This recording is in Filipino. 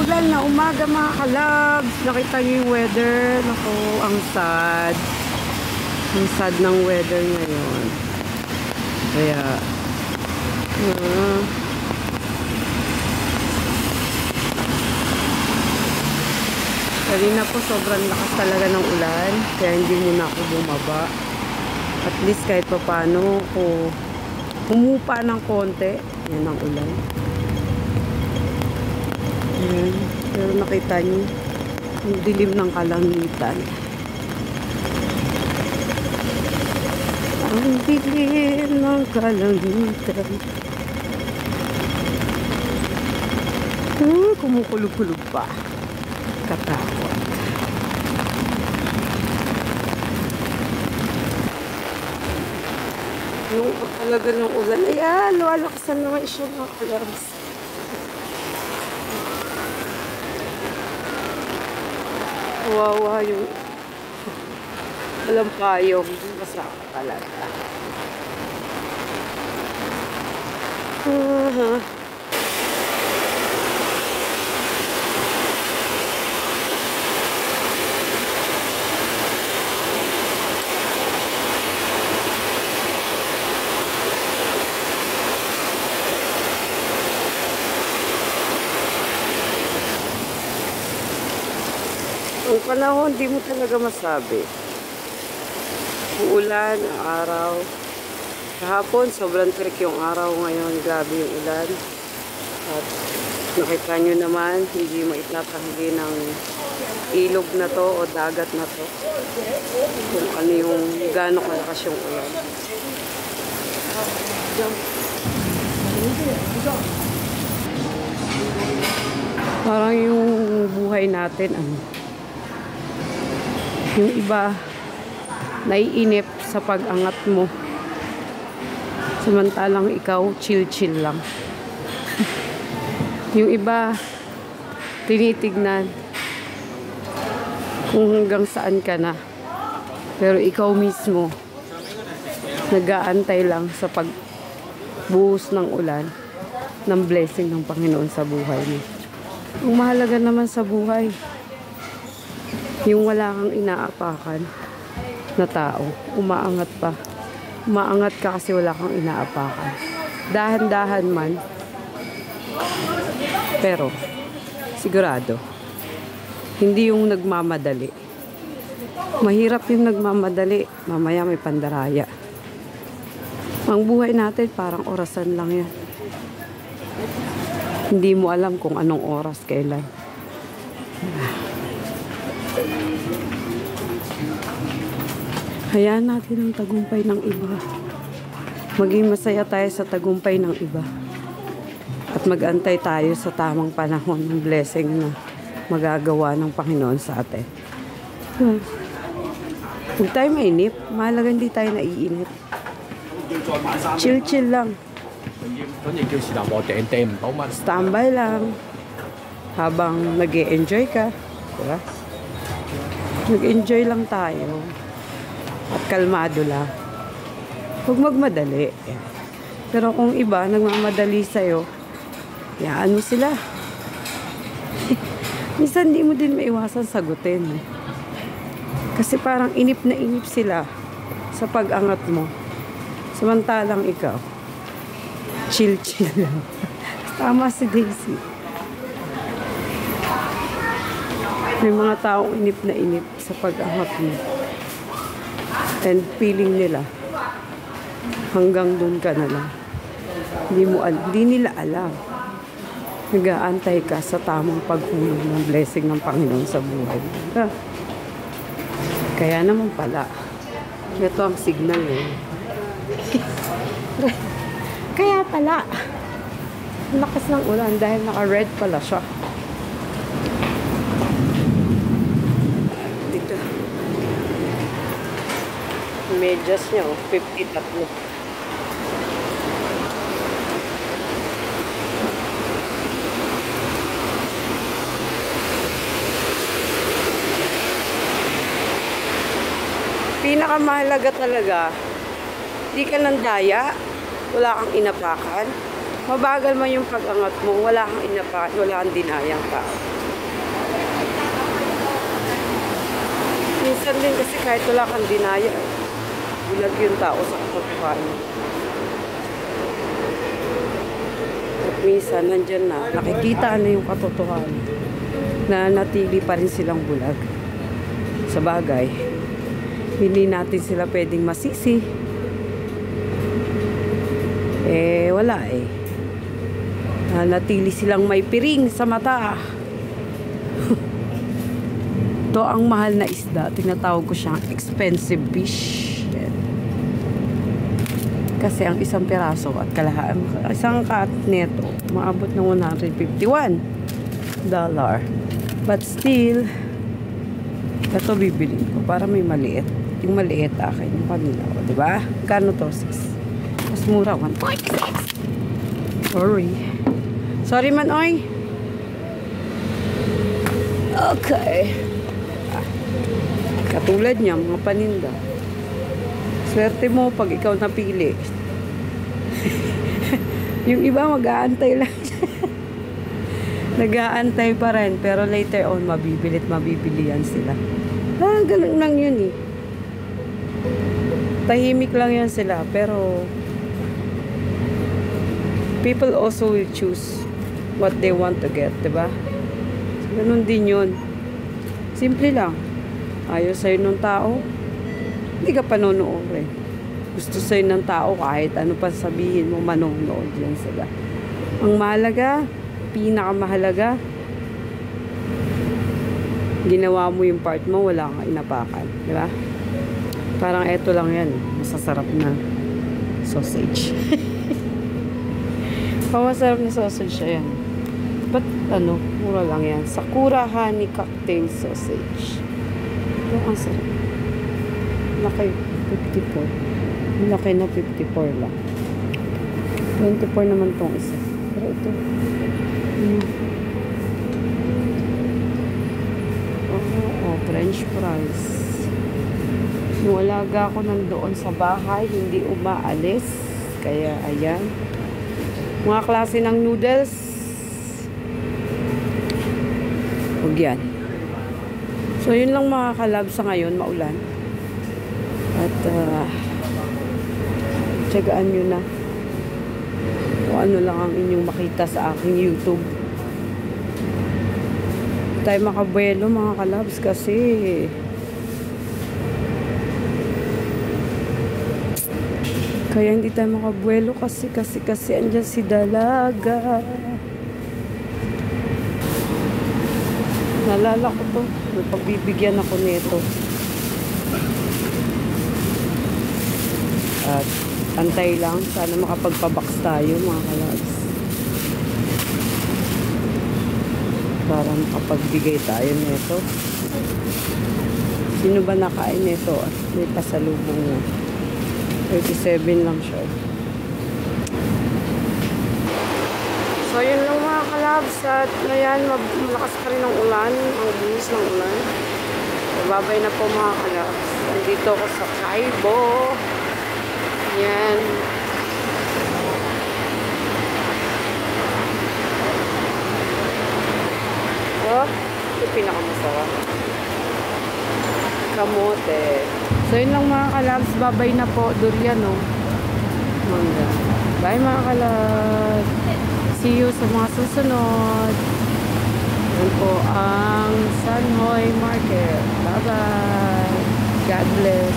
Maulan na umaga mga kalabs. Nakita niyo yung weather. Naku, ang sad. Ang sad ng weather ngayon. Kaya, kanina po sobrang lakas talaga ng ulan. Kaya hindi muna ako bumaba. At least kahit pa paano ko humupa ng konti. Yan ang ulan. Ayan. Pero nakita niyo ang dilim ng kalangitan. Ang dilim ng kalangitan. Kumukulog-kulog pa. Katakot. Yung talaga ng ulan. Ayan, luwalakasan naman siya mga kalabs. Wawa yung walang payong. Masakit talaga. Ang panahon, di mo talaga masabi. Uulan, ang araw. Kahapon, sobrang trick yung araw ngayon. Grabe yung ulan. At nakita nyo naman, hindi mo itatanggi ng ilog na to o dagat na to. Kung ano yung gano'ng kalakas yung ulan. Parang yung buhay natin, yung iba naiinip sa pag-angat mo, samantalang ikaw chill lang. Yung iba tinitignan kung hanggang saan ka na, pero ikaw mismo nag-aantay lang sa pagbuhos ng ulan ng blessing ng Panginoon sa buhay mo. Ang mahalaga naman sa buhay, yung wala kang inaapakan na tao, umaangat pa. Umaangat ka kasi wala kang inaapakan. Dahan-dahan man, pero sigurado, hindi yung nagmamadali. Mahirap yung nagmamadali, mamaya may pandaraya. Ang buhay natin parang orasan lang yan. Hindi mo alam kung anong oras, kailan. Hayaan natin ang tagumpay ng iba. Maging masaya tayo sa tagumpay ng iba. At mag-antay tayo sa tamang panahon ng blessing na magagawa ng Panginoon sa atin. Huwag tayo mainip. Mahalaga hindi tayo naiinip. Chill lang. Standby lang. Habang nag-e-enjoy ka. Diba? Nag-enjoy lang tayo. At kalmado lang. Huwag magmadali. Pero kung iba, nagmamadali sa'yo, hayaan mo sila. Minsan di mo din maiwasan sagutin. Kasi parang inip na inip sila sa pag-angat mo. Samantalang ikaw, chill lang. Tama si Daisy. May mga taong inip na inip sa pag-angat mo. And feeling nila hanggang doon ka na lang. Hindi nila alam. Nag-aantay ka sa tamang paghulog ng blessing ng Panginoon sa buhay. Kaya naman pala, ito ang signal Kaya pala, lakas ng ulan dahil naka-red pala siya. Medyas niya, 53. Pinakamahalaga talaga, di ka nang daya, wala kang inapakan, Mabagal man yung pag-angat mo, wala kang inapa, wala kang dinayang pa. Minsan din kasi kahit wala kang dinaya, bulag yung tao sa katotohanan. At minsan, nandyan na, nakikita na yung katotohanan na natili pa rin silang bulag. Sa bagay, hindi natin sila pwedeng masisi. Wala eh. Natili silang may piring sa mata. Ito ang mahal na isda. Tinatawag ko siyang expensive fish. Kasi ang isang piraso at kalahati, isang cut neto, maabot ng $151. But still, ito bibilin ko para may maliit. Yung maliit akin, yung kanila ko, diba? Kano to? 6. Mas mura, 1.6. Sorry man, oy. Okay. Katulad niya, mga paninda. Swerte mo pag ikaw napili. Yung iba mag-aantay lang. Nag-aantay pa rin. Pero later on, mabibilihan sila. Ganun lang yun eh. Tahimik lang yan sila. Pero people also will choose what they want to get, diba? Ganun din yun. Simple lang. Ayaw sa'yo ng tao, hindi ka panonood eh. Gusto sa'yo ng tao, kahit ano pa sabihin mo, manonood yan sila. Ang mahalaga, pinakamahalaga, ginawa mo yung part mo, wala kang inapakan. Diba? Parang eto lang yan. Masasarap na sausage. Masarap na sausage siya yan. But mura lang yan. Sakura Honey Cocktail Sausage. Ang sarap. Laki 54. Laki na 54 lang. 24 naman tong isa. Pero ito. French fries. Nung alaga ko nandoon sa bahay, hindi umaalis. Kaya ayan. Mga klase ng noodles. Huwag yan. So, yun lang mga kalab sa ngayon, maulan. At, tiyagaan nyo na. Kung ano lang ang inyong makita sa aking YouTube. Hindi tayo makabuelo mga kalabs kasi kaya hindi tayo makabuelo kasi andyan si Dalaga. Nalala ko to. May pagbibigyan ako nito. At antay lang. Sana makapagpabox tayo mga kalabs. Para makapagbigay tayo nito. Sino ba nakain nito? At may pasalubong mo. 37 lang siya. So, yun lang mga kalabs. At ngayon, malakas pa rin ang ulan. Ang buhis ng ulan. So, babay na po mga kalabs. Nandito ako sa Kaibo. Yan. Oh, ito pinakamasarap. Kamote. So, yun lang mga kalabs. Babay na po. Durian, oh. Manga. Bye mga kalabs. See you sa mga susunod. Yan po ang Sanhoy Market. Bye-bye. God bless.